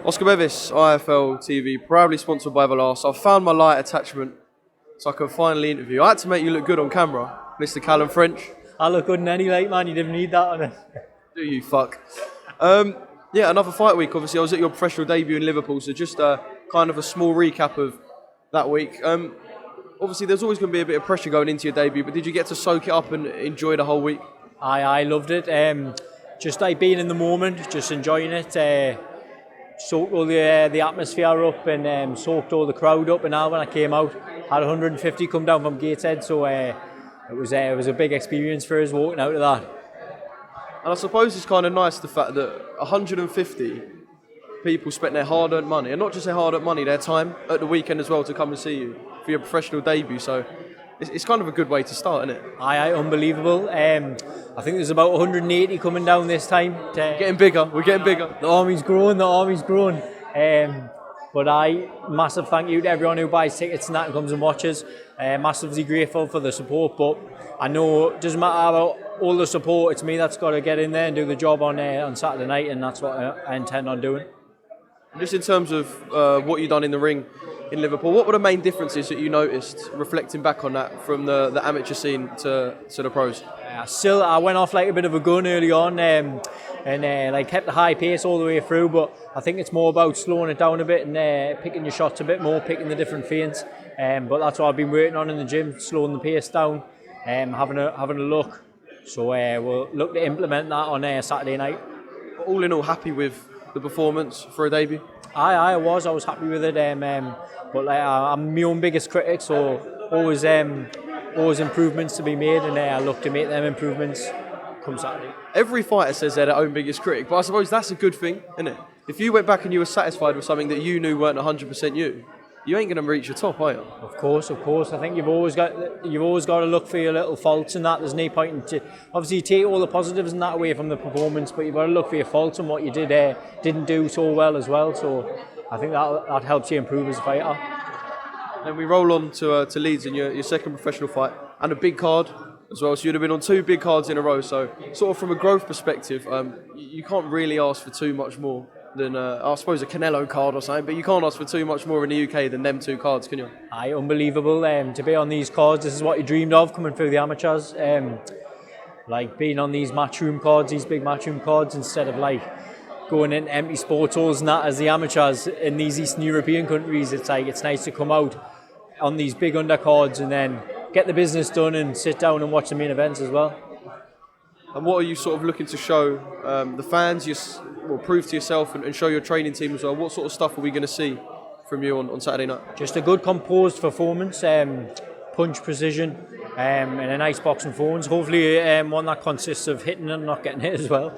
Oscar Bevis, IFL TV, proudly sponsored by Everlast. I've found my light attachment so I can finally interview. I had to make you look good on camera, Mr. Calum French. I look good in any light, man. You didn't need that on it. Do you fuck? Yeah, another fight week. Obviously, I was at your professional debut in Liverpool, so just kind of a small recap of that week. Obviously, there's always going to be a bit of pressure going into your debut, but did you get to soak it up and enjoy the whole week? I loved it. Just like being in the moment, just enjoying it. Soaked all the atmosphere up and soaked all the crowd up. And now when I came out, had 150 come down from Gateshead, so it was a big experience for us walking out of that. And I suppose it's kind of nice the fact that 150 people spent their hard-earned money, and not just their hard-earned money, their time at the weekend as well to come and see you for your professional debut. So it's kind of a good way to start, isn't it? Aye, unbelievable. I think there's about 180 coming down this time. Getting bigger, we're getting bigger. The army's growing. But massive thank you to everyone who buys tickets and that and comes and watches. Massively grateful for the support, but I know it doesn't matter about all the support, it's me that's got to get in there and do the job on Saturday night, and that's what I intend on doing. Just in terms of what you've done in the ring in Liverpool, what were the main differences that you noticed, reflecting back on that, from the amateur scene to the pros? I went off like a bit of a gun early on and kept the high pace all the way through, but I think it's more about slowing it down a bit and picking your shots a bit more, picking the different feints. But that's what I've been working on in the gym, slowing the pace down, having a look. So we'll look to implement that on Saturday night. All in all, happy with the performance for a debut? I was happy with it, but I'm my own biggest critic, so always improvements to be made, and I look to make them improvements come Saturday. Every fighter says they're their own biggest critic, but I suppose that's a good thing, isn't it? If you went back and you were satisfied with something that you knew weren't 100% you ain't going to reach the top, are you? Of course. I think you've always got to look for your little faults and that. There's no point in obviously you take all the positives and that away from the performance, but you've got to look for your faults and what you didn't do so well as well. So I think that helps you improve as a fighter. Then we roll on to Leeds in your second professional fight, and a big card as well. So you'd have been on two big cards in a row. So sort of from a growth perspective, you can't really ask for too much more than I suppose a Canelo card or something, but you can't ask for too much more in the UK than them two cards, can you? Aye, unbelievable. To be on these cards, this is what you dreamed of coming through the amateurs. Like being on these matchroom cards, these big matchroom cards, instead of like going in empty sports halls and that as the amateurs in these Eastern European countries. It's nice to come out on these big undercards and then get the business done and sit down and watch the main events as well. And what are you sort of looking to show the fans, prove to yourself and show your training team as well? What sort of stuff are we going to see from you on Saturday night? Just a good composed performance, punch precision, and a nice boxing performance. Hopefully one that consists of hitting and not getting hit as well.